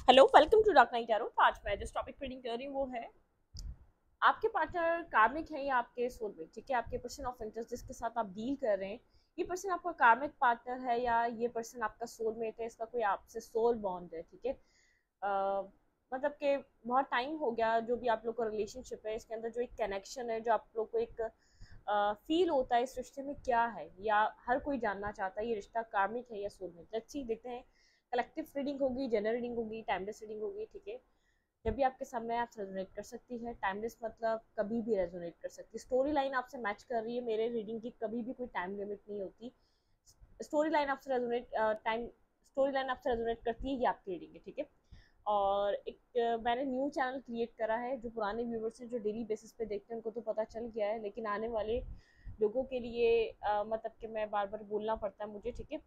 Hello, welcome to Dark Knight Tarot. आज मैं जिस टॉपिक पे रीडिंग कर रही हूँ वो है आपके पार्टनर कार्मिक है या आपके सोलमेट। ठीक है, आपके पर्सन ऑफ इंटरेस्ट जिसके साथ आप डील कर रहे हैं, ये पर्सन आपका कार्मिक पार्टनर है या ये पर्सन आपका सोलमेट है। इसका कोई आपसे सोल बॉन्ड है। ठीक है, मतलब कि बहुत टाइम हो गया जो भी आप लोग का रिलेशनशिप है, इसके अंदर जो एक कनेक्शन है, जो आप लोग को एक फील होता है इस रिश्ते में क्या है, या हर कोई जानना चाहता है ये रिश्ता कार्मिक है या सोलमेट। लेट्स सी, देखते हैं। कलेक्टिव रीडिंग होगी, जनरल रीडिंग होगी, टाइमलेस रीडिंग होगी। ठीक है, जब भी आपके सामने आप रेजोनेट कर सकती है। टाइमलेस मतलब कभी भी रेजोनेट कर सकती है। स्टोरी लाइन आपसे मैच कर रही है, मेरे रीडिंग की कभी भी कोई टाइम लिमिट नहीं होती। स्टोरी लाइन आपसे रेजोनेट टाइम स्टोरी लाइन आपसे रेजोनेट करती है, ये आपकी रीडिंग है। ठीक है, और एक मैंने न्यू चैनल क्रिएट करा है। जो पुराने व्यूवर्स हैं जो डेली बेसिस पे देखते हैं उनको तो पता चल गया है, लेकिन आने वाले लोगों के लिए मतलब कि मैं बार बार बोलना पड़ता है मुझे। ठीक है,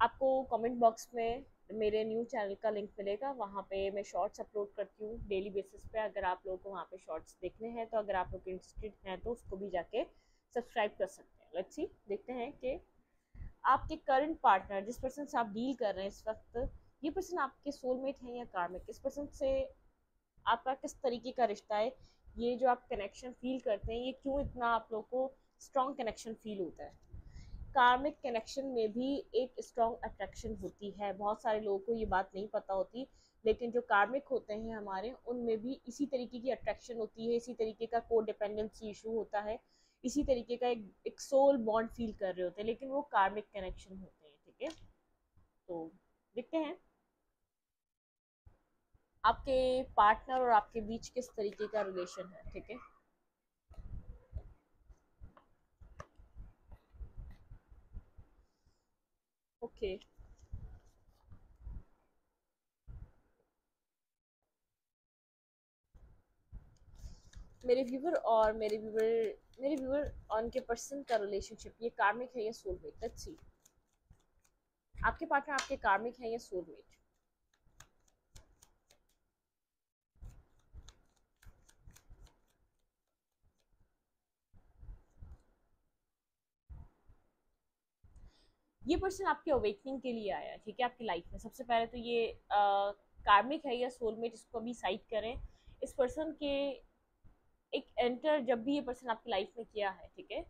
आपको कमेंट बॉक्स में मेरे न्यू चैनल का लिंक मिलेगा। वहाँ पे मैं शॉर्ट्स अपलोड करती हूँ डेली बेसिस पे। अगर आप लोगों को वहाँ पे शॉर्ट्स देखने हैं तो अगर आप लोग इंटरेस्टेड हैं तो उसको भी जाके सब्सक्राइब कर सकते हैं। लेट्स सी, देखते हैं कि आपके करंट पार्टनर जिस पर्सन से आप डील कर रहे हैं इस वक्त, ये पर्सन आपके सोलमेट है या कार्मिक। इस पर्सन से आपका किस तरीके का रिश्ता है, ये जो आप कनेक्शन फील करते हैं, ये क्यों इतना आप लोग को स्ट्रॉन्ग कनेक्शन फील होता है। कार्मिक कनेक्शन में भी एक स्ट्रॉन्ग अट्रैक्शन होती है। बहुत सारे लोगों को ये बात नहीं पता होती, लेकिन जो कार्मिक होते हैं हमारे, उनमें भी इसी तरीके की अट्रैक्शन होती है, इसी तरीके का को डिपेंडेंसी इशू होता है, इसी तरीके का एक सोल बॉन्ड फील कर रहे होते हैं, लेकिन वो कार्मिक कनेक्शन होते हैं। ठीक है, तो देखते हैं आपके पार्टनर और आपके बीच किस तरीके का रिलेशन है। ठीक है, ओके। मेरे व्यूवर और उनके पर्सन का रिलेशनशिप, ये कार्मिक है या सोलमेट। लेट्स सी, आपके पार्टनर आपके कार्मिक है या सोलमेट। ये पर्सन आपके अवेकनिंग के लिए आया है। ठीक है, आपकी लाइफ में सबसे पहले तो ये कार्मिक है या सोलमेट, इसको अभी साइड करें। इस पर्सन के एक एंटर जब भी ये पर्सन आपकी लाइफ में किया है, ठीक है,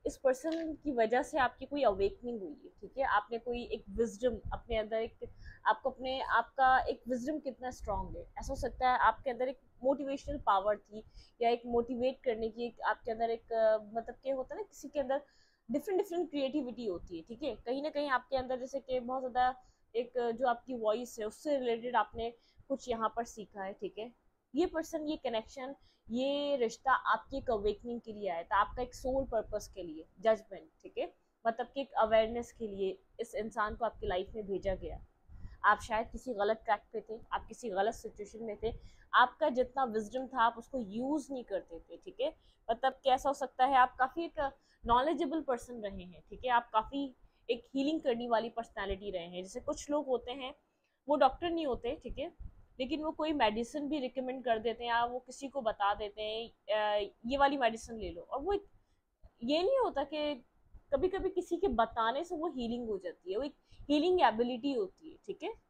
इस पर्सन की वजह से आपकी कोई अवेकनिंग हुई है। ठीक है, आपने कोई एक विजडम अपने अंदर, एक आपको अपने आपका एक विजडम कितना स्ट्रांग है। ऐसा हो सकता है आपके अंदर एक मोटिवेशनल पावर थी, या एक मोटिवेट करने की एक आपके अंदर एक मतलब क्या होता है ना, किसी के अंदर डिफरेंट डिफरेंट क्रिएटिविटी होती है। ठीक है, कहीं ना कहीं आपके अंदर जैसे कि बहुत ज़्यादा एक जो आपकी वॉइस है उससे रिलेटेड आपने कुछ यहाँ पर सीखा है। ठीक है, ये पर्सन, ये कनेक्शन, ये रिश्ता आपकी एक अवेकनिंग के लिए आया था, आपका एक सोल पर्पस के लिए, जजमेंट। ठीक है, मतलब कि एक अवेयरनेस के लिए इस इंसान को आपकी लाइफ में भेजा गया। आप शायद किसी गलत ट्रैक पे थे, आप किसी गलत सिचुएशन में थे, आपका जितना विजडम था आप उसको यूज नहीं करते थे। ठीक है, मतलब कैसा हो सकता है, आप काफी एक नॉलेजेबल पर्सन रहे हैं। ठीक है, आप काफी एक हीलिंग करने वाली पर्सनैलिटी रहे हैं। जैसे कुछ लोग होते हैं, वो डॉक्टर नहीं होते, ठीक है, लेकिन वो कोई मेडिसिन भी रिकमेंड कर देते हैं, या वो किसी को बता देते हैं ये वाली मेडिसिन ले लो, और वो ये नहीं होता कि कभी कभी किसी के बताने से वो हीलिंग हो जाती है, वो एक हीलिंग एबिलिटी होती है। ठीक है,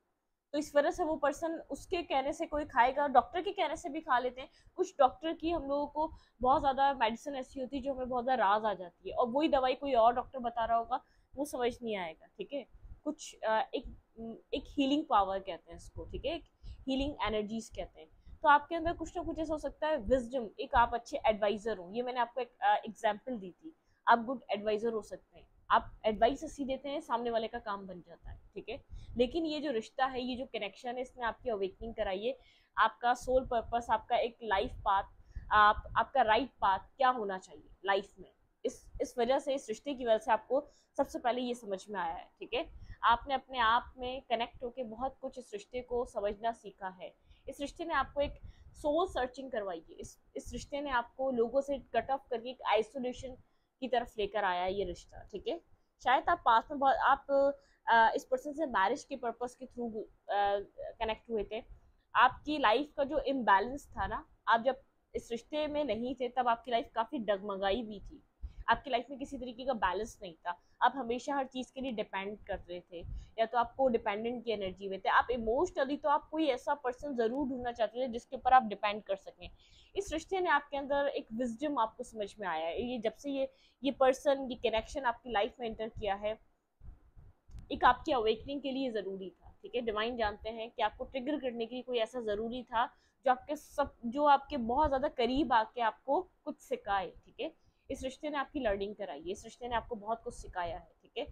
तो इस वजह से वो पर्सन उसके कहने से कोई खाएगा, डॉक्टर के कहने से भी खा लेते हैं। कुछ डॉक्टर की हम लोगों को बहुत ज़्यादा मेडिसिन ऐसी होती है जो हमें बहुत ज़्यादा राज आ जाती है, और वही दवाई कोई और डॉक्टर बता रहा होगा, वो समझ नहीं आएगा। ठीक है, कुछ एक हीलिंग पावर कहते हैं इसको। ठीक है, एक हीलिंग एनर्जीज कहते हैं। तो आपके अंदर कुछ ना कुछ ऐसा हो सकता है, विजडम, एक आप अच्छे एडवाइजर हो। ये मैंने आपको एक एग्जाम्पल दी थी, आप गुड एडवाइजर हो सकते हैं। आप एडवाइस ऐसी देते हैं, सामने वाले का काम बन जाता है। ठीक है, लेकिन ये जो रिश्ता है, ये जो कनेक्शन है, इसने आपकी अवेकनिंग कराई है। आपका सोल पर्पस, आपका एक लाइफ पाथ, आपका राइट पाथ क्या होना चाहिए लाइफ में, इस वजह से, इस रिश्ते की वजह से आपको सबसे पहले ये समझ में आया है। ठीक है, आपने अपने आप में कनेक्ट होके बहुत कुछ इस रिश्ते को समझना सीखा है। इस रिश्ते ने आपको एक सोल सर्चिंग करवाई है। इस रिश्ते ने आपको लोगों से कट ऑफ करके एक आइसोलेशन की तरफ लेकर आया है ये रिश्ता। ठीक है, शायद आप पास में बहुत आप इस पर्सन से मैरिज के पर्पस के थ्रू कनेक्ट हुए थे। आपकी लाइफ का जो इम्बैलेंस था ना, आप जब इस रिश्ते में नहीं थे तब आपकी लाइफ काफ़ी डगमगाई भी थी। आपकी लाइफ में किसी तरीके का बैलेंस नहीं था, आप हमेशा हर चीज के लिए डिपेंड कर रहे थे, या तो आपको डिपेंडेंट की एनर्जी में थे आप इमोशनली, तो आप कोई ऐसा पर्सन जरूर ढूंढना चाहते थे जिसके ऊपर आप डिपेंड कर सकें। इस रिश्ते ने आपके अंदर एक विजडम आपको समझ में आया है, ये जब से ये पर्सन, ये कनेक्शन आपकी लाइफ में एंटर किया है, एक आपकी अवेकनिंग के लिए ज़रूरी था। ठीक है, डिवाइन जानते हैं कि आपको ट्रिगर करने के लिए कोई ऐसा ज़रूरी था जो आपके बहुत ज़्यादा करीब आके आपको कुछ सिखाए। ठीक है, इस रिश्ते ने आपकी लर्निंग कराई है, इस रिश्ते ने आपको बहुत कुछ सिखाया है। ठीक है,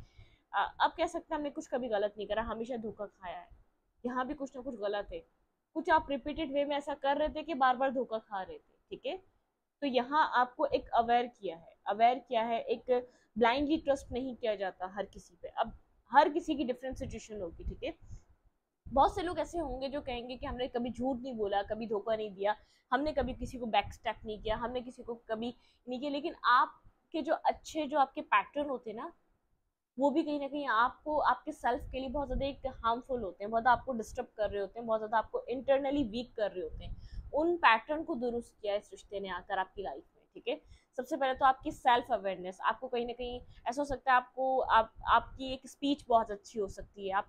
अब कह सकते हैं हमने कुछ कभी गलत नहीं करा, हमेशा धोखा खाया है, यहाँ भी कुछ ना कुछ गलत है, कुछ आप रिपीटेड वे में ऐसा कर रहे थे कि बार बार धोखा खा रहे थे। ठीक है, तो यहाँ आपको एक अवेयर किया है, एक ब्लाइंडली ट्रस्ट नहीं किया जाता हर किसी पे। अब हर किसी की डिफरेंट सिचुएशन होगी। ठीक है, बहुत से लोग ऐसे होंगे जो कहेंगे कि हमने कभी झूठ नहीं बोला, कभी धोखा नहीं दिया, हमने कभी किसी को बैक स्टेप नहीं किया, हमने किसी को कभी नहीं किया, लेकिन आपके जो अच्छे जो आपके पैटर्न होते हैं ना, वो भी कहीं ना कहीं आपको आपके सेल्फ के लिए बहुत ज़्यादा एक हार्मफुल होते हैं, बहुत ज़्यादा आपको डिस्टर्ब कर रहे होते हैं, बहुत ज़्यादा आपको इंटरनली वीक कर रहे होते हैं। उन पैटर्न को दुरुस्त किया इस रिश्ते ने आकर आपकी लाइफ में। ठीक है, सबसे पहले तो आपकी सेल्फ अवेयरनेस, आपको कहीं ना कहीं ऐसा हो सकता है आपकी एक स्पीच बहुत अच्छी हो सकती है,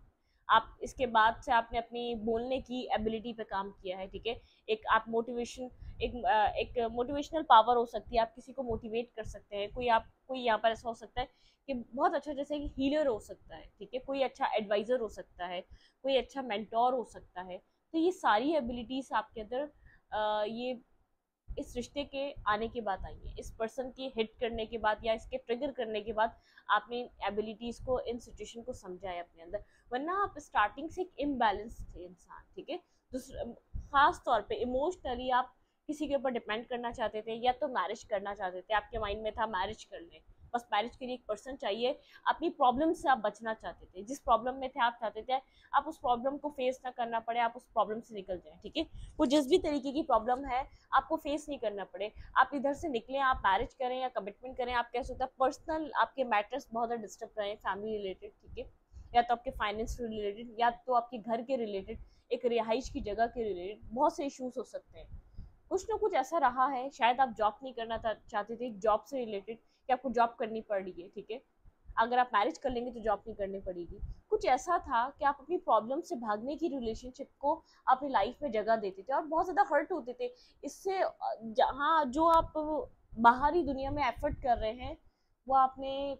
आप इसके बाद से आपने अपनी बोलने की एबिलिटी पे काम किया है। ठीक है, एक आप मोटिवेशन एक मोटिवेशनल पावर हो सकती है, आप किसी को मोटिवेट कर सकते हैं, कोई यहाँ पर ऐसा हो सकता है कि बहुत अच्छा, जैसे कि हीलर हो सकता है। ठीक है, कोई अच्छा एडवाइजर हो सकता है, कोई अच्छा मेंटोर हो सकता है। तो ये सारी एबिलिटीज आपके अंदर ये इस रिश्ते के आने के बाद आई है, इस पर्सन के हिट करने के बाद या इसके ट्रिगर करने के बाद आपने इन एबिलिटीज को, इन सिचुएशन को समझा है अपने अंदर। वरना आप स्टार्टिंग से एक इम्बैलेंस थे इंसान। ठीक है, खास तौर पे इमोशनली आप किसी के ऊपर डिपेंड करना चाहते थे, या तो मैरिज करना चाहते थे, आपके माइंड में था मैरिज कर लें, बस मैरिज के लिए एक पर्सन चाहिए, अपनी प्रॉब्लम से आप बचना चाहते थे, जिस प्रॉब्लम में थे आप चाहते थे आप उस प्रॉब्लम को फेस ना करना पड़े, आप उस प्रॉब्लम से निकल जाएं। ठीक है, वो जिस भी तरीके की प्रॉब्लम है आपको फेस नहीं करना पड़े, आप इधर से निकलें, आप मैरिज करें या कमिटमेंट करें, आप कह सकते हैं पर्सनल आपके मैटर्स बहुत ज़्यादा डिस्टर्ब रहे, फैमिली रिलेटेड। ठीक है, या तो आपके फाइनेंस रिलेटेड, या तो आपके घर के रिलेटेड, एक रिहाइश की जगह के रिलेटेड बहुत से इश्यूज हो सकते हैं। कुछ ना कुछ ऐसा रहा है, शायद आप जॉब नहीं करना चाहते थे, जॉब से रिलेटेड कि आपको जॉब करनी पड़ रही है। ठीक है, अगर आप मैरिज कर लेंगे तो जॉब नहीं करनी पड़ेगी। कुछ ऐसा था कि आप अपनी प्रॉब्लम से भागने की रिलेशनशिप को अपनी लाइफ में जगह देते थे और बहुत ज़्यादा हर्ट होते थे इससे। जहाँ जो आप बाहरी दुनिया में एफर्ट कर रहे हैं, वो आपने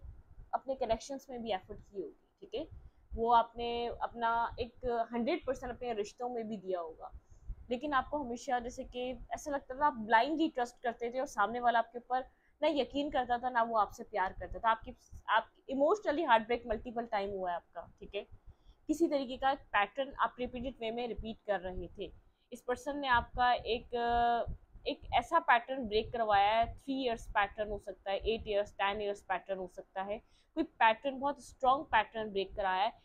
अपने कनेक्शंस में भी एफर्ट की होगी। ठीक है, वो आपने अपना एक 100% अपने रिश्तों में भी दिया होगा, लेकिन आपको हमेशा जैसे कि ऐसा लगता था आप ब्लाइंडली ट्रस्ट करते थे और सामने वाला आपके ऊपर ना यकीन करता था, ना वो आपसे प्यार करता था। आप emotionally heart break multiple time हुआ है आपका। ठीक है, किसी तरीके का पैटर्न आप रिपीटेड वे में रिपीट कर रहे थे, इस पर्सन ने आपका एक ऐसा पैटर्न ब्रेक करवाया है। 3 इयर्स पैटर्न हो सकता है, 8 इयर्स, 10 इयर्स पैटर्न हो सकता है, कोई पैटर्न बहुत स्ट्रॉन्ग पैटर्न ब्रेक कराया है।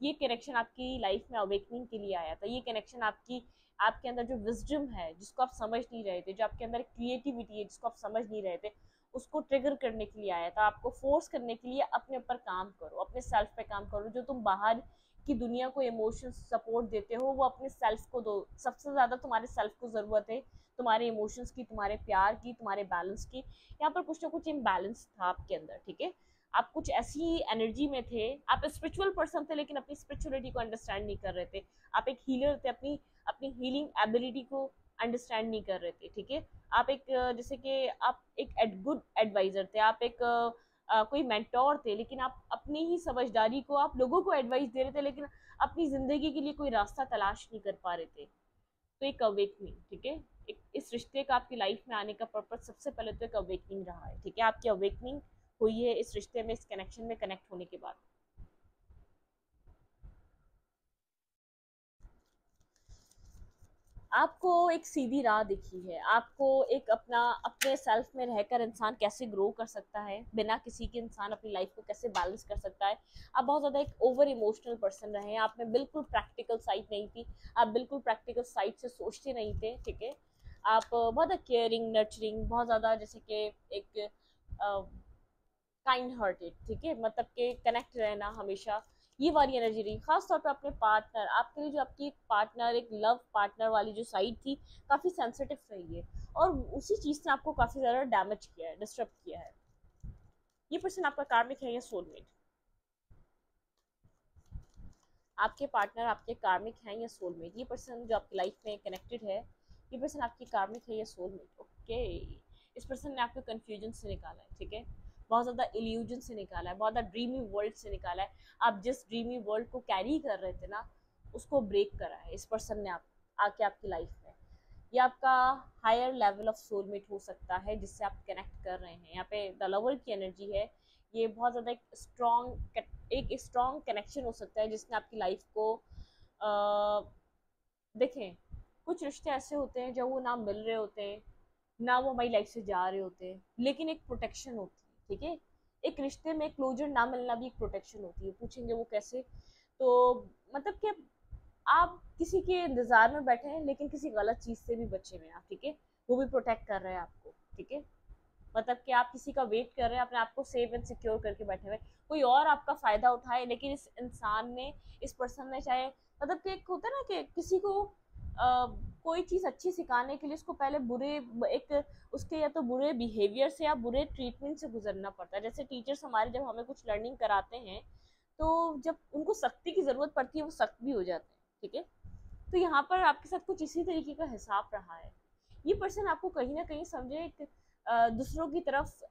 ये कनेक्शन आपकी लाइफ में अवेकनिंग के लिए आया था, ये कनेक्शन आपके अंदर जो विजडम है जिसको आप समझ नहीं रहे थे, जो आपके अंदर क्रिएटिविटी है जिसको आप समझ नहीं रहे थे, उसको ट्रिगर करने के लिए आया था, आपको फोर्स करने के लिए अपने ऊपर काम करो, अपने सेल्फ पे काम करो। जो तुम बाहर की दुनिया को इमोशन सपोर्ट देते हो वो अपने सेल्फ को दो, सबसे ज़्यादा तुम्हारे सेल्फ को ज़रूरत है, तुम्हारे इमोशंस की, तुम्हारे प्यार की, तुम्हारे बैलेंस की। यहाँ पर कुछ ना कुछ इम्बैलेंस था आपके अंदर। ठीक है, आप कुछ ऐसी एनर्जी में थे, आप स्पिरिचुअल पर्सन थे लेकिन अपनी स्पिरिचुअलिटी को अंडरस्टैंड नहीं कर रहे थे, आप एक हीलर थे, अपनी अपनी हीलिंग एबिलिटी को अंडरस्टैंड नहीं कर रहे थे। ठीक है, आप एक जैसे कि आप एक गुड एडवाइजर थे, आप एक कोई मेंटोर थे, लेकिन आप अपनी ही समझदारी को आप लोगों को एडवाइस दे रहे थे, लेकिन अपनी जिंदगी के लिए कोई रास्ता तलाश नहीं कर पा रहे थे। तो एक अवेकनिंग। ठीक है, इस रिश्ते का आपकी लाइफ में आने का पर्पज सबसे पहले तो एक अवेकनिंग रहा है। ठीक है, आपकी अवेकनिंग हुई है इस रिश्ते में, इस कनेक्शन में कनेक्ट होने के बाद। आपको एक सीधी राह दिखी है, आपको एक अपने सेल्फ में रहकर इंसान कैसे ग्रो कर सकता है, बिना किसी के इंसान अपनी लाइफ को कैसे बैलेंस कर सकता है। आप बहुत ज़्यादा एक ओवर इमोशनल पर्सन रहे हैं, आप में बिल्कुल प्रैक्टिकल साइड नहीं थी, आप बिल्कुल प्रैक्टिकल साइड से सोचते नहीं थे। ठीक है, आप बहुत केयरिंग, नर्चरिंग, बहुत ज़्यादा जैसे कि एक काइंड हार्टेड। ठीक है, मतलब कि कनेक्ट रहना हमेशा, ये वाली एनर्जी रही। खास तौर पे अपने पार्टनर, आपके लिए जो आपकी एक पार्टनर, एक लव पार्टनर वाली जो साइड थी, काफ़ी सेंसिटिव रही है और उसी चीज़ ने आपको काफ़ी ज़्यादा डैमेज किया है, डिस्टर्ब किया है। ये पर्सन आपका कार्मिक है या सोलमेट? आपके पार्टनर आपके कार्मिक हैं या सोलमेट? ये पर्सन जो आपकी लाइफ में कनेक्टेड है, ये पर्सन आपकी कार्मिक है या सोलमेट? ओके, इस पर्सन ने आपको कंफ्यूजन से निकाला है, ठीक है, बहुत ज़्यादा इल्यूजन से निकाला है, बहुत ज़्यादा ड्रीमी वर्ल्ड से निकाला है। आप जिस ड्रीमी वर्ल्ड को कैरी कर रहे थे ना, उसको ब्रेक करा है इस पर्सन ने आप आके आपकी लाइफ में। ये आपका हायर लेवल ऑफ सोलमेट हो सकता है जिससे आप कनेक्ट कर रहे हैं। यहाँ पे द लवर की एनर्जी है, ये बहुत ज़्यादा एक स्ट्रॉन्ग कनेक्शन हो सकता है जिसने आपकी लाइफ को देखें, कुछ रिश्ते ऐसे होते हैं जब वो ना मिल रहे होते हैं, ना वो हमारी लाइफ से जा रहे होते हैं, लेकिन एक प्रोटेक्शन होती है, ठीक है। एक रिश्ते में क्लोजर ना मिलना भी एक प्रोटेक्शन होती है। पूछेंगे वो कैसे? तो मतलब कि आप किसी के इंतजार में बैठे हैं लेकिन किसी गलत चीज से भी बचे हुए हैं आप, ठीक है, वो भी प्रोटेक्ट कर रहे हैं आपको, ठीक है। मतलब कि आप किसी का वेट कर रहे हैं, अपने आप को सेफ एंड सिक्योर करके बैठे हुए, कोई और आपका फायदा उठाए, लेकिन इस इंसान ने, इस पर्सन ने, चाहे मतलब कि एक होता है ना कि किसी को कोई चीज अच्छी सिखाने के लिए उसको पहले बुरे एक उसके या तो बुरे बिहेवियर से या बुरे ट्रीटमेंट से गुजरना पड़ता है। जैसे टीचर्स हमारे जब हमें कुछ लर्निंग कराते हैं तो जब उनको सख्ती की जरूरत पड़ती है वो सख्त भी हो जाते हैं, ठीक है। तो यहाँ पर आपके साथ कुछ इसी तरीके का हिसाब रहा है। ये पर्सन आपको कहीं ना कहीं समझे एक दूसरों की तरफ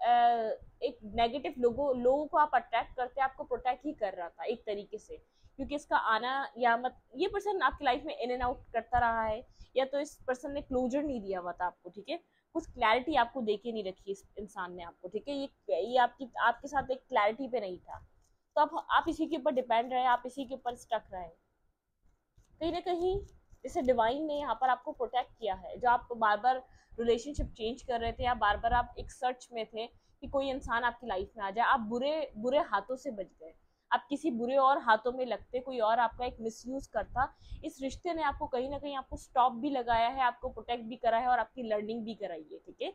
एक नेगेटिव लोगों को आप अट्रैक्ट करते, आपको प्रोटेक्ट ही कर रहा था एक तरीके से, क्योंकि इसका आना या मत, ये पर्सन आपकी लाइफ में इन एंड आउट करता रहा है, या तो इस पर्सन ने क्लोजर नहीं दिया हुआ था आपको, ठीक है, कुछ क्लैरिटी आपको दे के नहीं रखी इस इंसान ने आपको, ठीक है। ये आपके साथ एक क्लैरिटी पे नहीं था, तो आप इसी के ऊपर डिपेंड रहे, आप इसी के ऊपर स्टक रहे। कहीं ना कहीं जैसे डिवाइन ने यहाँ पर आपको प्रोटेक्ट किया है, जो आप बार बार रिलेशनशिप चेंज कर रहे थे या बार बार आप एक सर्च में थे कि कोई इंसान आपकी लाइफ में आ जाए, आप बुरे बुरे हाथों से बच गए, आप किसी बुरे और हाथों में लगते, कोई और आपका एक मिसयूज करता। इस रिश्ते ने आपको कहीं ना कहीं आपको स्टॉप भी लगाया है, आपको प्रोटेक्ट भी करा है और आपकी लर्निंग भी कराई है, ठीक है।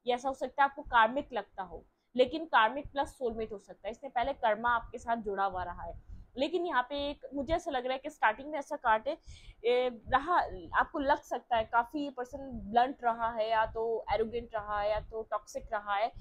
ये ऐसा हो सकता है आपको कार्मिक लगता हो, लेकिन कार्मिक प्लस सोलमेट हो सकता है, इसने पहले कर्मा आपके साथ जुड़ा हुआ रहा है। लेकिन यहाँ पे एक मुझे ऐसा लग रहा है कि स्टार्टिंग में ऐसा कार्ड है रहा, आपको लग सकता है काफी पर्सन ब्लंट रहा है, या तो एरोगेंट रहा है, या तो टॉक्सिक रहा है,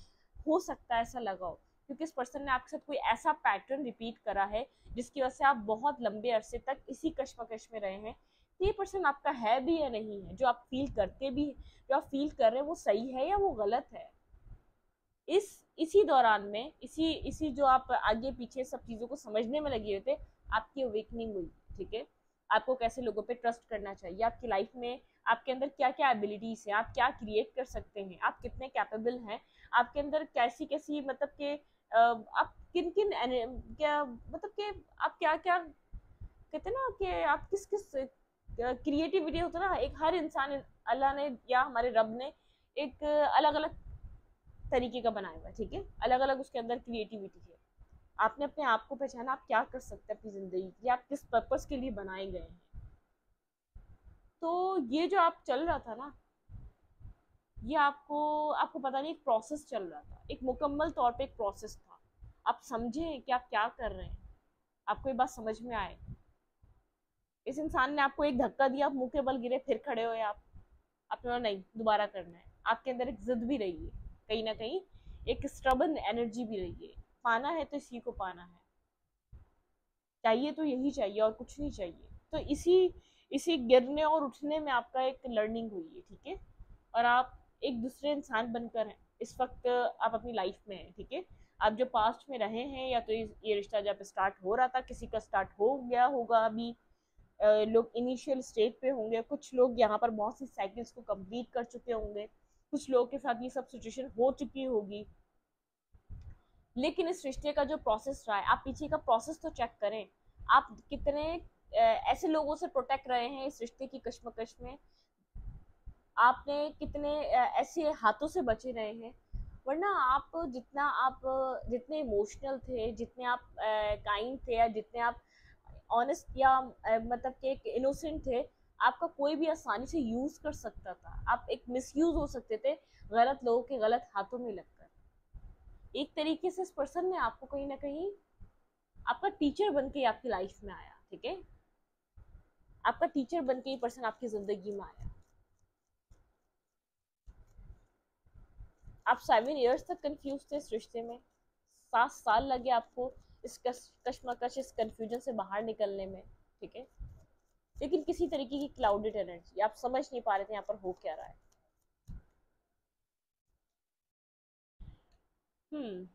हो सकता है ऐसा लगा हो, क्योंकि इस पर्सन ने आपके साथ कोई ऐसा पैटर्न रिपीट करा है जिसकी वजह से आप बहुत लंबे अरसे तक इसी कश्मकश में रहे हैं। तो ये पर्सन आपका है भी या नहीं है, जो आप फील करते भी, जो आप फील कर रहे हैं वो सही है या वो गलत है। इसी दौरान में इसी इसी जो आप आगे पीछे सब चीजों को समझने में लगे हुए थे, आपकी अवेकनिंग हुई, ठीक है। आपको कैसे लोगों पे ट्रस्ट करना चाहिए, आपकी लाइफ में आपके अंदर क्या क्या एबिलिटीज हैं, आप क्या क्रिएट कर सकते हैं, आप कितने कैपेबल हैं, आपके अंदर कैसी कैसी मतलब के आप किन किन क्या मतलब के आप क्या क्या कहते हैं ना कि आप किस किस क्रिएटिविटी होता है ना, एक हर इंसान अल्लाह ने या हमारे रब ने एक अलग अलग तरीके का बनाया हुआ है, ठीक है, अलग अलग उसके अंदर क्रिएटिविटी है। आपने अपने आप को पहचाना, आप क्या कर सकते हैं अपनी जिंदगी की, आप किस पर्पस के लिए बनाए गए हैं। तो ये जो आप चल रहा था ना, ये आपको आपको पता नहीं एक प्रोसेस चल रहा था, एक मुकम्मल तौर पे एक प्रोसेस था। आप समझे कि आप क्या कर रहे हैं, आपको ये बात समझ में आए। इस इंसान ने आपको एक धक्का दिया, आप मुंह के बल गिरे, फिर खड़े हुए आपने बोला नहीं दोबारा करना है। आपके अंदर एक जिद भी रही है, कहीं ना कहीं एक स्ट्रबन एनर्जी भी रही है, पाना है तो इसी को पाना है, चाहिए तो यही चाहिए और कुछ नहीं चाहिए। तो इसी इसी गिरने और उठने में आपका एक लर्निंग हुई है, ठीक है। और आप एक दूसरे इंसान बनकर इस वक्त आप अपनी लाइफ में हैं, ठीक है। आप जो पास्ट में रहे हैं, या तो ये रिश्ता जब स्टार्ट हो रहा था, किसी का स्टार्ट हो गया होगा अभी, लोग इनिशियल स्टेज पे होंगे, कुछ लोग यहाँ पर बहुत सी साइकिल्स को कंप्लीट कर चुके होंगे, कुछ लोगों के साथ ये सब सिचुएशन हो चुकी होगी। लेकिन इस रिश्ते का जो प्रोसेस रहा है, आप पीछे का प्रोसेस तो चेक करें, आप कितने ऐसे लोगों से प्रोटेक्ट रहे हैं इस रिश्ते की कश्मकश में, आपने कितने ऐसे हाथों से बचे रहे हैं। वरना आप जितने इमोशनल थे, जितने आप काइंड थे, या जितने आप ऑनेस्ट या मतलब कि एक इनोसेंट थे, आपका कोई भी आसानी से यूज कर सकता था, आप एक मिसयूज हो सकते थे गलत लोगों के गलत हाथों में लगकर। एक तरीके से इस पर्सन ने आपको कहीं ना कहीं आपका टीचर बन के आपकी लाइफ में आया, ठीक है, आपका टीचर बन के ये पर्सन आपकी जिंदगी में आया। आप 7 इयर्स तक कंफ्यूज थे इस रिश्ते में, 7 साल लगे आपको इस कश्मकश, इस कंफ्यूजन से बाहर निकलने में, ठीक है। लेकिन किसी तरीके की क्लाउडेड एनर्जी, आप समझ नहीं पा रहे थे यहाँ पर हो क्या रहा है। हम्म।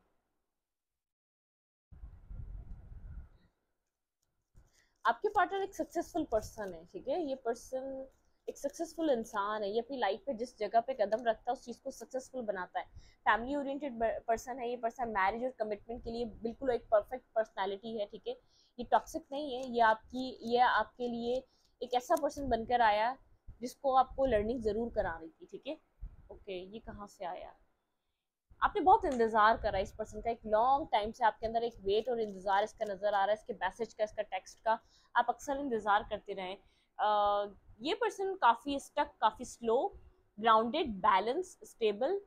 आपके पार्टनर एक सक्सेसफुल पर्सन है, ठीक है। ये पर्सन एक सक्सेसफुल इंसान है। ये अपनी लाइफ में जिस जगह पे कदम रखता है उस चीज को सक्सेसफुल बनाता है। फैमिली ओरिएंटेड पर्सन है ये पर्सन। मैरिज और कमिटमेंट के लिए बिल्कुल एक परफेक्ट पर्सनालिटी है, ठीक है। ये टॉक्सिक नहीं है। ये आपके लिए एक ऐसा पर्सन बनकर आया जिसको आपको लर्निंग जरूर करा रही थी, ठीक है। ओके, ये कहाँ से आया? आपने बहुत इंतजार करा इस पर्सन का, एक लॉन्ग टाइम से आपके अंदर एक वेट और इंतजार इसका नजर आ रहा है, इसके मैसेज का, इसका टेक्स्ट का। आप अक्सर इंतजार करते रहे। ये पर्सन काफी स्टक, काफी slow, grounded, balance, stable,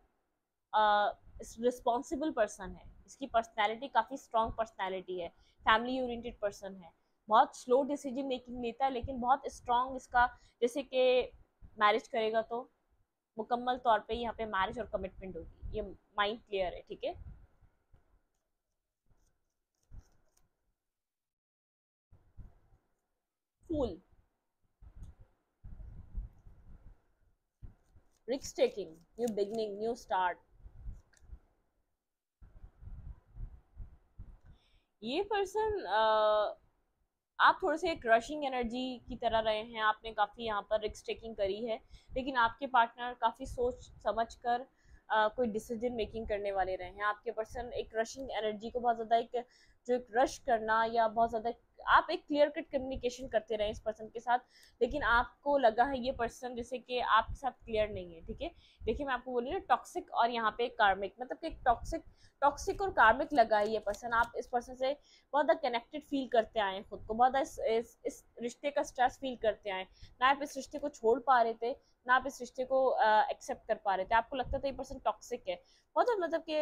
responsible person है। इसकी पर्सनैलिटी काफी स्ट्रॉन्ग पर्सनैलिटी है। फैमिली ओरिएंटेड पर्सन है। बहुत स्लो डिसीजन मेकिंग लेता है लेकिन बहुत स्ट्रॉन्ग इसका, जैसे कि मैरिज करेगा तो मुकम्मल तौर पे यहाँ पे मैरिज और कमिटमेंट होगी, ये माइंड क्लियर है, ठीक है। Fool, risk taking, new beginning, new start. ये पर्सन, आप थोड़े से एक रशिंग एनर्जी की तरह रहे हैं। आपने काफ़ी यहाँ पर रिस्क टेकिंग करी है लेकिन आपके पार्टनर काफ़ी सोच समझ कर कोई डिसीजन मेकिंग करने वाले रहे हैं। आपके पर्सन एक रशिंग एनर्जी को बहुत ज़्यादा एक, जो एक रश करना या बहुत ज़्यादा, आप एक क्लियर कट कम्युनिकेशन करते रहे इस पर्सन के साथ लेकिन आपको लगा है ये पर्सन जैसे कि आपके साथ क्लियर नहीं है, ठीक है। देखिए मैं आपको बोली ना, टॉक्सिक और यहाँ पे कार्मिक, मतलब कि टॉक्सिक, टॉक्सिक और कार्मिक लगा है ये पर्सन। आप इस पर्सन से बहुत ज़्यादा कनेक्टेड फील करते आए खुद को, बहुत इस रिश्ते का स्ट्रेस फील करते आए। ना आप इस रिश्ते को छोड़ पा रहे थे, ना आप इस रिश्ते को एक्सेप्ट कर पा रहे थे। आपको लगता था ये पर्सन टॉक्सिक है, बहुत मतलब कि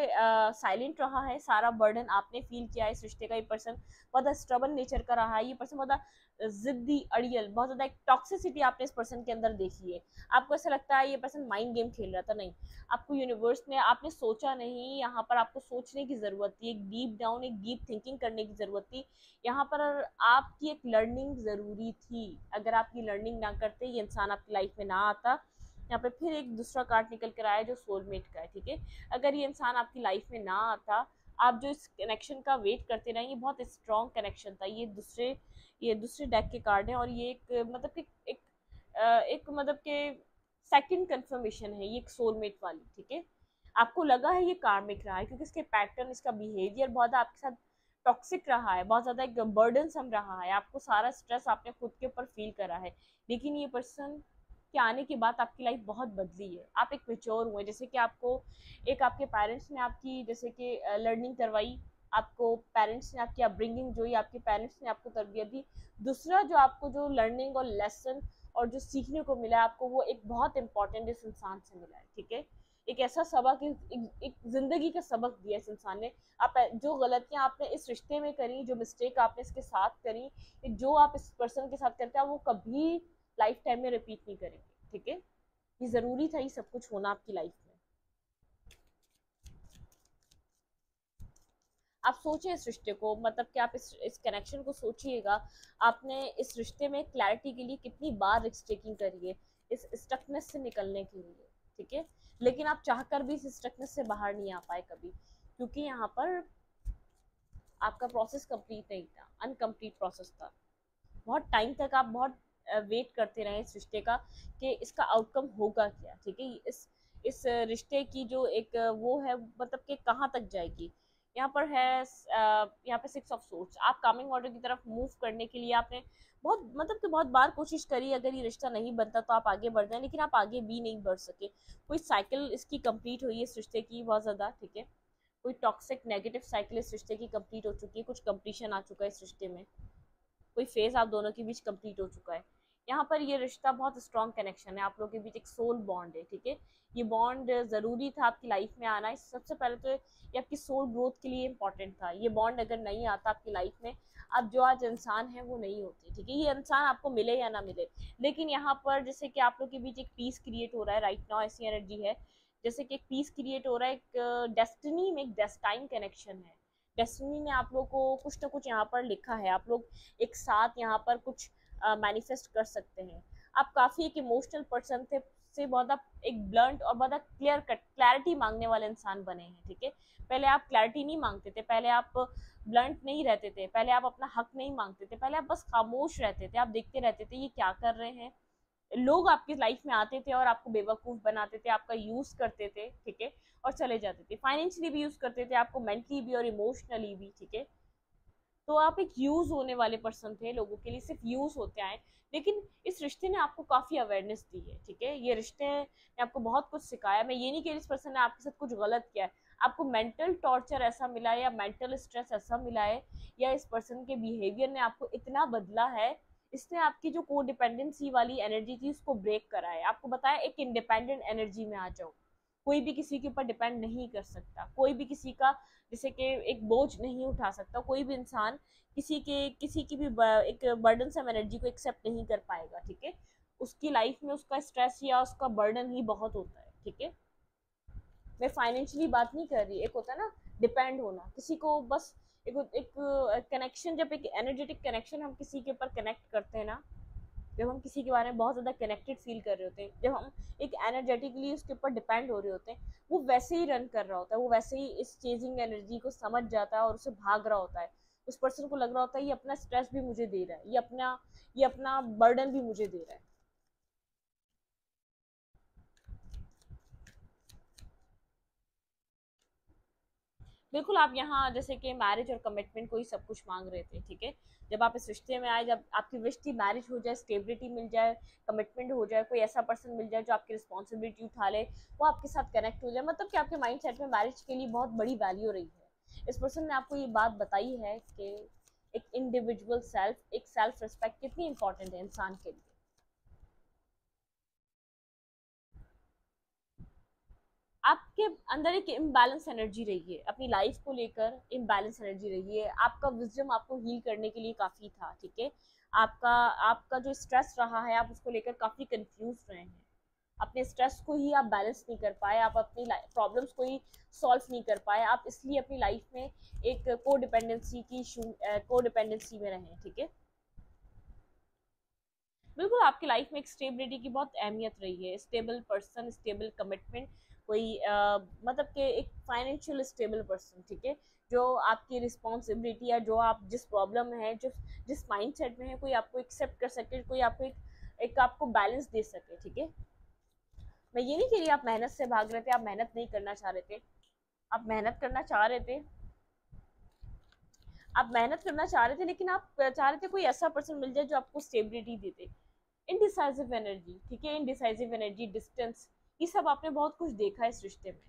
साइलेंट रहा है, सारा बर्डन आपने फील किया है इस रिश्ते का। ये पर्सन बहुत स्ट्रबल नेचर का रहा है। ये पर्सन बहुत जिद्दी, अड़ियल, बहुत ज्यादा एक टॉक्सिसिटी आपने इस पर्सन के अंदर देखी है। आपको ऐसा लगता है ये पर्सन माइंड गेम खेल रहा था, नहीं। आपको यूनिवर्स ने, आपने सोचा नहीं, यहाँ पर आपको सोचने की जरूरत थी, एक डीप डाउन, एक डीप थिंकिंग करने की जरूरत थी। यहाँ पर आपकी एक लर्निंग जरूरी थी। अगर आप ये लर्निंग ना करते, ये इंसान आपकी लाइफ में ना आता। यहाँ पे फिर एक दूसरा कार्ड निकल कर आया जो सोलमेट का है, ठीक है। अगर ये इंसान आपकी लाइफ में ना आता, आप जो इस कनेक्शन का वेट करते रहे, ये बहुत स्ट्रॉन्ग कनेक्शन था। ये दूसरे डेक के कार्ड हैं और ये एक मतलब कि एक मतलब के सेकंड कंफर्मेशन है ये, एक सोलमेट वाली, ठीक है। आपको लगा है ये कार्मिक रहा है क्योंकि इसके पैटर्न, इसका बिहेवियर बहुत आपके साथ टॉक्सिक रहा है, बहुत ज्यादा एक बर्डनसम रहा है। आपको सारा स्ट्रेस आपने खुद के ऊपर फील करा है। लेकिन ये पर्सन के आने के बाद आपकी लाइफ बहुत बदली है। आप एक मेच्योर हुए, जैसे कि आपको एक आपके पेरेंट्स ने आपकी जैसे कि लर्निंग करवाई, आपको पेरेंट्स ने आपकी अपब्रिंगिंग जो ही आपके पेरेंट्स ने आपको तरबियत दी। दूसरा जो आपको जो लर्निंग और लेसन और जो सीखने को मिला है आपको, वो एक बहुत इंपॉर्टेंट इस इंसान से मिला है, ठीक है। एक ऐसा सबक, एक जिंदगी का सबक दिया इस इंसान ने। आप जो गलतियां आपने इस रिश्ते में करी, जो मिस्टेक आपने इसके साथ करी, जो आप इस पर्सन के साथ करते हैं, वो कभी लाइफ टाइम में रिपीट नहीं करेंगे, ठीक है। ये जरूरी था ये सब कुछ होना आपकी लाइफ में। आप सोचें इस रिश्ते को, मतलब कि आप इस कनेक्शन को सोचिएगा। आपने इस रिश्ते में क्लैरिटी के लिए कितनी बार रिस्क टेकिंग करी है इस स्टकनेस से निकलने के लिए, ठीक है। लेकिन आप चाहकर भी इस स्टकनेस से बाहर नहीं आ पाए कभी, क्योंकि यहाँ पर आपका प्रोसेस कंप्लीट नहीं था, अनकम्प्लीट प्रोसेस था। बहुत टाइम तक आप बहुत वेट करते रहे इस रिश्ते का कि इसका आउटकम होगा क्या, ठीक है। इस रिश्ते की जो एक वो है, मतलब कि कहाँ तक जाएगी। यहाँ पर है यहाँ पे 6 ऑफ सोर्ड्स। आप कामिंग ऑर्डर की तरफ मूव करने के लिए आपने बहुत मतलब कि बहुत बार कोशिश करी। अगर ये रिश्ता नहीं बनता तो आप आगे बढ़ जाए, लेकिन आप आगे भी नहीं बढ़ सके। कोई साइकिल इसकी कंप्लीट हुई है इस रिश्ते की बहुत ज़्यादा, ठीक है। कोई टॉक्सिक नेगेटिव साइकिल इस रिश्ते की कंप्लीट हो चुकी है, कुछ कंप्लीशन आ चुका है इस रिश्ते में। कोई फेज आप दोनों के बीच कंप्लीट हो चुका है। यहाँ पर ये रिश्ता बहुत स्ट्रॉन्ग कनेक्शन है, आप लोगों के बीच एक सोल बॉन्ड है, ठीक है। ये बॉन्ड जरूरी था आपकी लाइफ में आना। सबसे पहले तो ये आपकी सोल ग्रोथ के लिए इंपॉर्टेंट था। ये बॉन्ड अगर नहीं आता आपकी लाइफ में, आप जो आज इंसान है वो नहीं होते, ठीक है। ये इंसान आपको मिले या ना मिले, लेकिन यहाँ पर जैसे कि आप लोग के बीच एक पीस क्रिएट हो रहा है राइट नाउ, ऐसी एनर्जी है जैसे कि एक पीस क्रिएट हो रहा है, एक डेस्टिनी में एक डेस्टाइन कनेक्शन है। डेस्टिनी ने आप लोग को कुछ ना कुछ यहाँ पर लिखा है, आप लोग एक साथ यहाँ पर कुछ मैनिफेस्ट कर सकते हैं। आप काफी एक इमोशनल पर्सन थे, से बहुत आप एक ब्लंट और बहुत क्लियर कट क्लैरिटी मांगने वाले इंसान बने हैं, ठीक है। पहले आप क्लैरिटी नहीं मांगते थे, पहले आप ब्लंट नहीं रहते थे, पहले आप अपना हक नहीं मांगते थे, पहले आप बस खामोश रहते थे, आप देखते रहते थे ये क्या कर रहे हैं। लोग आपकी लाइफ में आते थे और आपको बेवकूफ बनाते थे, आपका यूज करते थे, ठीक है, और चले जाते थे। फाइनेंशियली भी यूज करते थे आपको, मेंटली भी और इमोशनली भी, ठीक है। तो आप एक यूज होने वाले पर्सन थे, लोगों के लिए सिर्फ यूज होते आए। लेकिन इस रिश्ते ने आपको काफी अवेयरनेस दी है, ठीक है। ये रिश्ते ने आपको बहुत कुछ सिखाया। मैं ये नहीं कह रही इस पर्सन ने आपके साथ कुछ गलत किया है, आपको मेंटल टॉर्चर ऐसा मिला है या मेंटल स्ट्रेस ऐसा मिला है, या इस पर्सन के बिहेवियर ने आपको इतना बदला है, इसने आपकी जो को डिपेंडेंसी वाली एनर्जी थी उसको ब्रेक करा है। आपको बताया एक इंडिपेंडेंट एनर्जी में आ जाओ, कोई भी किसी के ऊपर डिपेंड नहीं कर सकता, कोई भी किसी का जैसे कि एक बोझ नहीं उठा सकता, कोई भी इंसान किसी की भी एक बर्डन सम एनर्जी को एक्सेप्ट नहीं कर पाएगा, ठीक है। उसकी लाइफ में उसका स्ट्रेस या उसका बर्डन ही बहुत होता है, ठीक है। मैं फाइनेंशियली बात नहीं कर रही, एक होता है ना डिपेंड होना किसी को, बस एक कनेक्शन, जब एक एनर्जेटिक कनेक्शन हम किसी के ऊपर कनेक्ट करते हैं ना, जब हम किसी के बारे में बहुत ज़्यादा कनेक्टेड फील कर रहे होते हैं, जब हम एक एनर्जेटिकली उसके ऊपर डिपेंड हो रहे होते हैं, वो वैसे ही रन कर रहा होता है, वो वैसे ही इस चेजिंग एनर्जी को समझ जाता है और उसे भाग रहा होता है। उस पर्सन को लग रहा होता है ये अपना स्ट्रेस भी मुझे दे रहा है, ये अपना बर्डन भी मुझे दे रहा है। बिल्कुल, आप यहाँ जैसे कि मैरिज और कमिटमेंट को ही सब कुछ मांग रहे थे, ठीक है। जब आप इस रिश्ते में आए, जब आपकी विश थी मैरिज हो जाए, स्टेबिलिटी मिल जाए, कमिटमेंट हो जाए, कोई ऐसा पर्सन मिल जाए जो आपकी रिस्पॉन्सिबिलिटी उठा ले, वो आपके साथ कनेक्ट हो जाए, मतलब कि आपके माइंड सेट में मैरिज के लिए बहुत बड़ी वैल्यू रही है। इस पर्सन ने आपको ये बात बताई है कि एक इंडिविजुअल सेल्फ, एक सेल्फ रिस्पेक्ट कितनी इंपॉर्टेंट है इंसान के लिए। आपके अंदर एक इम्बैलेंस एनर्जी रही है, अपनी लाइफ को लेकर इम्बैलेंस एनर्जी रही है। आपका विजडम आपको हील करने के लिए काफी था, ठीक है। आपका आपका जो स्ट्रेस रहा है, आप उसको लेकर काफी कंफ्यूज रहे हैं। अपने स्ट्रेस को ही आप बैलेंस नहीं कर पाए, आप अपनी प्रॉब्लम्स को ही सॉल्व नहीं कर पाए, आप इसलिए अपनी लाइफ में एक को डिपेंडेंसी में रहे, ठीक है। बिल्कुल, आपकी लाइफ में एक स्टेबिलिटी की बहुत अहमियत रही है। स्टेबल पर्सन, स्टेबल कमिटमेंट, कोई मतलब कि एक फाइनेंशियल स्टेबल पर्सन, ठीक है, जो आपकी रिस्पॉन्सिबिलिटी या जो आप जिस प्रॉब्लम में है, जिस माइंड सेट में है, कोई आपको एक्सेप्ट कर सके, कोई आपको एक आपको बैलेंस दे सके, ठीक है। मैं ये नहीं कह रही आप मेहनत से भाग रहे थे, आप मेहनत नहीं करना चाह रहे थे, आप मेहनत करना चाह रहे थे, आप मेहनत करना चाह रहे थे, लेकिन आप चाह रहे थे कोई ऐसा पर्सन मिल जाए जो आपको स्टेबिलिटी दे दे। इनडिसाइसिव एनर्जी, ठीक है, इनडिसाइसिव एनर्जी, डिस्टेंस, ये सब आपने बहुत कुछ देखा है इस रिश्ते में।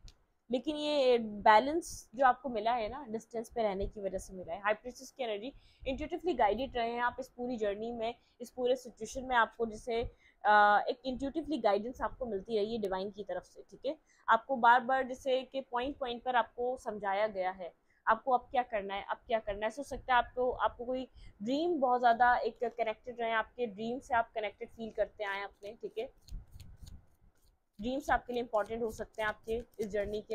लेकिन ये बैलेंस जो आपको मिला है ना, डिस्टेंस पे रहने की वजह से मिला है। हाई प्रिंसेस की एनर्जी, इंट्यूटिवली गाइडेड रहे हैं आप इस पूरी जर्नी में, इस पूरे सिचुएशन में। आपको जैसे एक इंट्यूटिवली गाइडेंस आपको मिलती रही है डिवाइन की तरफ से, ठीक है। आपको बार बार जैसे कि पॉइंट पॉइंट पर आपको समझाया गया है, आपको अब क्या करना है, अब क्या करना है। हो सकता है आपको आपको कोई ड्रीम बहुत ज्यादा एक कनेक्टेड रहे, आपके ड्रीम से आप कनेक्टेड फील करते आए अपने, ठीक है। ड्रीम्स आपके लिए इंपॉर्टेंट हो सकते हैं आपके इस जर्नी के।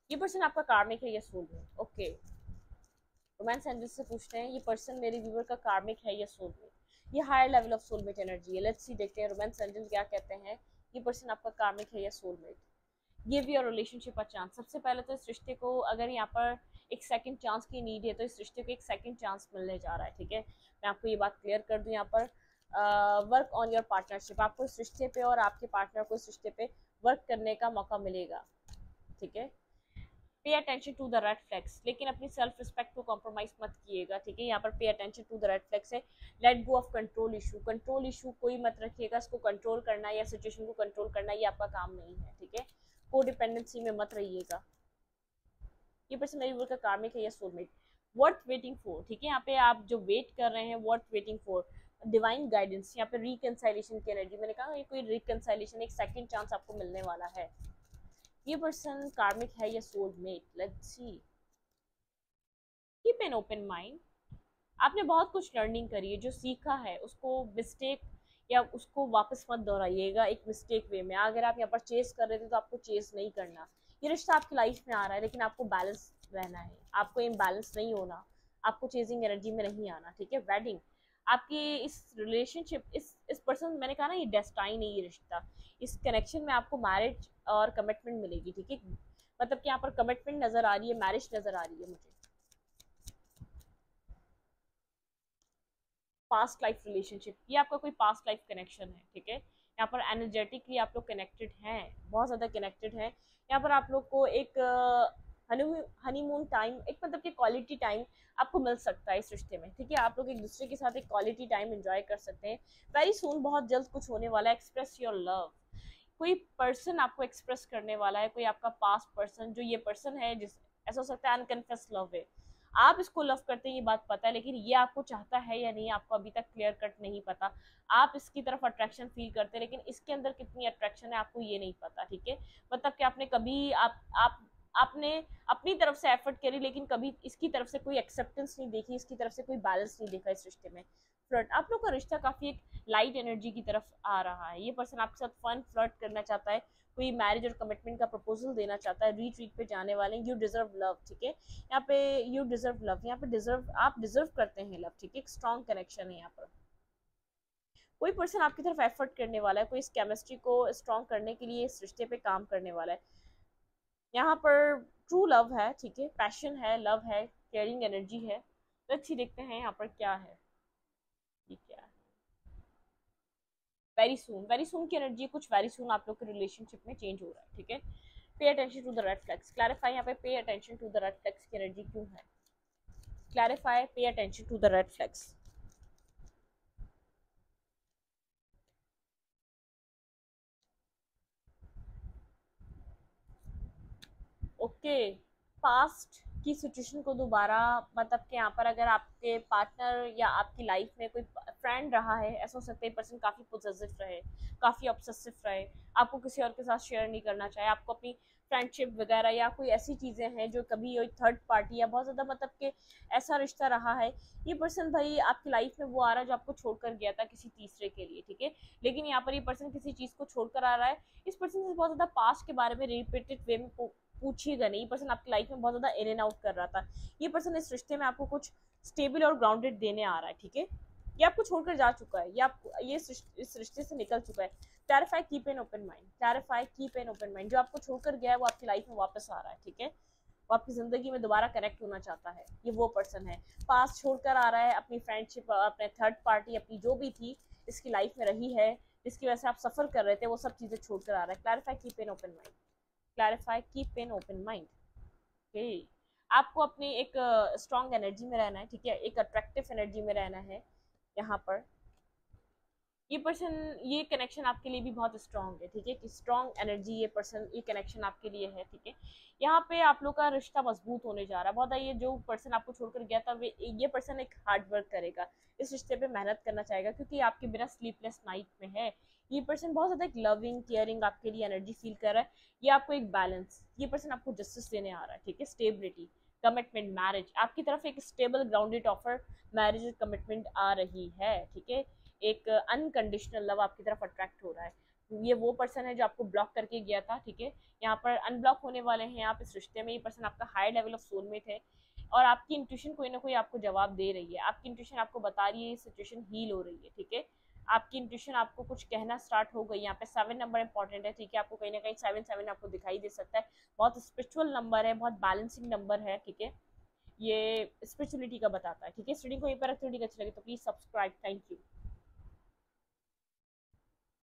ये पर्सन आपका कार्मिक है या सोलमेट? ओके, रोमांस एंजल से पूछते हैं ये पर्सन मेरे व्यूवर का कार्मिक है या सोलमेट। ये higher level of soulmate energy है। लेट्स सी, देखते हैं रोमांस एंजल क्या कहते हैं। ये पर्सन आपका कार्मिक है या soulmate. Give your relationship a chance. सबसे पहले तो इस रिश्ते को अगर यहाँ पर एक सेकंड चांस की नीड है, तो इस रिश्ते को एक सेकंड चांस मिलने जा रहा है, ठीक है। मैं आपको ये बात क्लियर कर दूं यहाँ पर। वर्क ऑन योर पार्टनरशिप, आपको इस रिश्ते पे और आपके पार्टनर को इस रिश्ते पे वर्क करने का मौका मिलेगा, ठीक है। Pay attention to the red flags, लेकिन अपनी सेल्फ रिस्पेक्ट को कॉम्प्रोमाइज मत किएगा, ठीक है। यहाँ पर pay attention to the red flags है। Let go of control issue, control issue कोई मत रखिएगा, इसको कंट्रोल करना या सिचुएशन को कंट्रोल करना ये आपका काम नहीं है, ठीक है। को डिपेंडेंसी में मत रहिएगा। ये पर्सन मेरी वर्क का कार्मिक है या सोलमेट। वर्थ वेटिंग फॉर, ठीक है। यहाँ पे आप जो वेट कर रहे हैं, worth waiting for divine guidance, यहाँ पे रिकंसाइलेशन की एनर्जी। मैंने कहा ये कोई रिकंसाइलेशन, एक सेकंड चांस आपको मिलने वाला है। ये पर्सन कार्मिक है या soulmate, let's see. Keep an open mind, आपने बहुत कुछ लर्निंग करी है, जो सीखा है उसको मिस्टेक या उसको वापस मत दोहराइएगा एक मिस्टेक वे में। अगर आप यहाँ पर चेस कर रहे थे तो आपको चेस नहीं करना। ये रिश्ता आपकी लाइफ में आ रहा है लेकिन आपको बैलेंस रहना है, आपको इम्बैलेंस नहीं होना, आपको चेजिंग एनर्जी में नहीं आना, ठीक है। वेडिंग आपकी इस रिलेशनशिप, इस पर्सन, मैंने कहा ना ये डेस्टाइन है, ये रिश्ता, इस कनेक्शन में आपको मैरिज और कमिटमेंट मिलेगी, ठीक है। मतलब कि यहाँ पर कमिटमेंट नजर आ रही है, मैरिज नजर आ रही है मुझे। पास्ट लाइफ रिलेशनशिप, ये आपका कोई पास्ट लाइफ कनेक्शन है, ठीक है। यहाँ पर एनर्जेटिकली आप लोग कनेक्टेड हैं, बहुत ज़्यादा कनेक्टेड हैं। यहाँ पर आप लोग को एक हनीमून टाइम, एक मतलब कि क्वालिटी टाइम आपको मिल सकता है इस रिश्ते में, ठीक है। आप लोग एक दूसरे के साथ एक क्वालिटी टाइम एंजॉय कर सकते हैं। वेरी सून, बहुत जल्द कुछ होने वाला है। एक्सप्रेस योर लव, कोई पर्सन आपको एक्सप्रेस करने वाला है, कोई आपका पास्ट पर्सन, जो ये पर्सन है जिस, ऐसा हो सकता है अनकन्फेस लव है, आप इसको लव करते हैं ये बात पता है, लेकिन ये आपको चाहता है या नहीं आपको अभी तक क्लियर कट नहीं पता। आप इसकी तरफ अट्रैक्शन फील करते हैं लेकिन इसके अंदर कितनी अट्रैक्शन है आपको ये नहीं पता, ठीक है। मतलब कि आपने कभी आपने अपनी तरफ से एफर्ट करी लेकिन कभी इसकी तरफ से कोई एक्सेप्टेंस नहीं देखी, इसकी तरफ से कोई बैलेंस नहीं देखा इस रिश्ते में। फ्लर्ट, आप लोग का रिश्ता काफी एक लाइट एनर्जी की तरफ आ रहा है। ये पर्सन आपके साथ फन फ्लर्ट करना चाहता है, कोई मैरिज और कमिटमेंट का प्रपोजल देना चाहता है, रीट्रीट पे जाने वाले हैं। यू डिजर्व लव, ठीक है। यहाँ पे यू डिजर्व लव, यहाँ पे डिजर्व, आप डिजर्व करते हैं लव, ठीक है। एक स्ट्रॉन्ग कनेक्शन है यहाँ पर। कोई पर्सन आपकी तरफ एफर्ट करने वाला है, कोई इस केमिस्ट्री को स्ट्रॉन्ग करने के लिए इस रिश्ते पे काम करने वाला है। यहाँ पर ट्रू लव है, ठीक है, पैशन है, लव है, केयरिंग एनर्जी है। तो अच्छी देखते हैं यहाँ पर क्या है, ये क्या है। वेरी सून की एनर्जी, कुछ वेरी सून आप लोग के रिलेशनशिप में चेंज हो रहा है, ठीक है। Pay attention to the red flags, clarify यहाँ पे pay attention to the red flags की एनर्जी क्यों है। Clarify, pay attention to the red flags. Okay, past की सिचुएशन को दोबारा, मतलब कि यहाँ पर अगर आपके पार्टनर या आपकी लाइफ में कोई फ्रेंड रहा है, ऐसा हो सकता है पर्सन काफ़ी पोजेसिव रहे, काफ़ी ऑब्सेसिव रहे, आपको किसी और के साथ शेयर नहीं करना चाहे, आपको अपनी फ्रेंडशिप वगैरह या कोई ऐसी चीज़ें हैं जो कभी कोई थर्ड पार्टी या बहुत ज़्यादा मतलब कि ऐसा रिश्ता रहा है। ये पर्सन भाई आपकी लाइफ में वो आ रहा है जो आपको छोड़कर गया था किसी तीसरे के लिए, ठीक है। लेकिन यहाँ पर ये पर्सन किसी चीज़ को छोड़कर आ रहा है। इस पर्सन से बहुत ज़्यादा पास्ट के बारे में रिपीटेड वे में पूछिएगा नहीं। ये पर्सन आपकी लाइफ में बहुत ज्यादा इन एंड आउट कर रहा था। ये पर्सन इस रिश्ते में आपको कुछ स्टेबल और ग्राउंडेड देने आ रहा है, ठीक है। ये आपको छोड़कर जा चुका है, ये इस रिश्ते से निकल चुका है। Clarify, keep an open mind, clarify, keep an open mind. जो आपको छोड़कर गया है वो आपकी लाइफ में वापस आ रहा है, ठीक है। वो आपकी जिंदगी में दोबारा कनेक्ट होना चाहता है, ये वो पर्सन है। पास छोड़कर आ रहा है, अपनी फ्रेंडशिप, अपने थर्ड पार्टी, अपनी जो भी थी इसकी लाइफ में रही है, जिसकी वजह से आप सफर कर रहे थे, वो सब चीजें छोड़कर आ रहा है। Clarify, keep an open mind, clarify, keep an open mind. Okay, आपको अपनी एक स्ट्रॉन्ग एनर्जी में रहना है, ठीक है, एक अट्रैक्टिव एनर्जी में रहना है। यहाँ पर ये पर्सन, ये कनेक्शन आपके लिए भी बहुत स्ट्रॉन्ग है, ठीक है, कि स्ट्रॉन्ग एनर्जी ये पर्सन, ये कनेक्शन आपके लिए है, ठीक है। यहाँ पे आप लोग का रिश्ता मजबूत होने जा रहा है बहुत। ये जो पर्सन आपको छोड़कर गया था ये पर्सन एक हार्ड वर्क करेगा, इस रिश्ते पे मेहनत करना चाहेगा, क्योंकि आपके बिना स्लीपलेस नाइट में है। ये पर्सन बहुत ज्यादा एक लविंग केयरिंग आपके लिए एनर्जी फील कर रहा है। ये आपको एक बैलेंस, ये पर्सन आपको जस्टिस देने आ रहा है, ठीक है। स्टेबिलिटी, कमिटमेंट, मैरिज, आपकी तरफ एक stable grounded offer, marriage commitment आ रही है, ठीक है। एक अनकंडीशनल लव आपकी तरफ अट्रैक्ट हो रहा है। ये वो पर्सन है जो आपको ब्लॉक करके गया था, ठीक है। यहाँ पर अनब्लॉक होने वाले हैं आप इस रिश्ते में। ये पर्सन आपका हाई लेवल ऑफ सोलमेट है और आपकी इंट्यूशन कोई ना कोई आपको जवाब दे रही है। आपकी इंट्यूशन आपको बता रही है ये सिचुएशन हील हो रही है, ठीक है। आपकी इंट्यूशन आपको कुछ कहना स्टार्ट हो गई। यहाँ पे 7 नंबर इंपॉर्टेंट है, ठीक है। आपको कहीं ना कहीं 7 आपको दिखाई दे सकता है। बहुत स्पिरिचुअल नंबर है, बहुत बैलेंसिंग नंबर है, ठीक है। ये स्पिरिचुअलिटी का बताता है, ठीक है। स्टडी को यहीं पर रखते, अच्छी लगे तो प्लीज सब्सक्राइब। Thank you.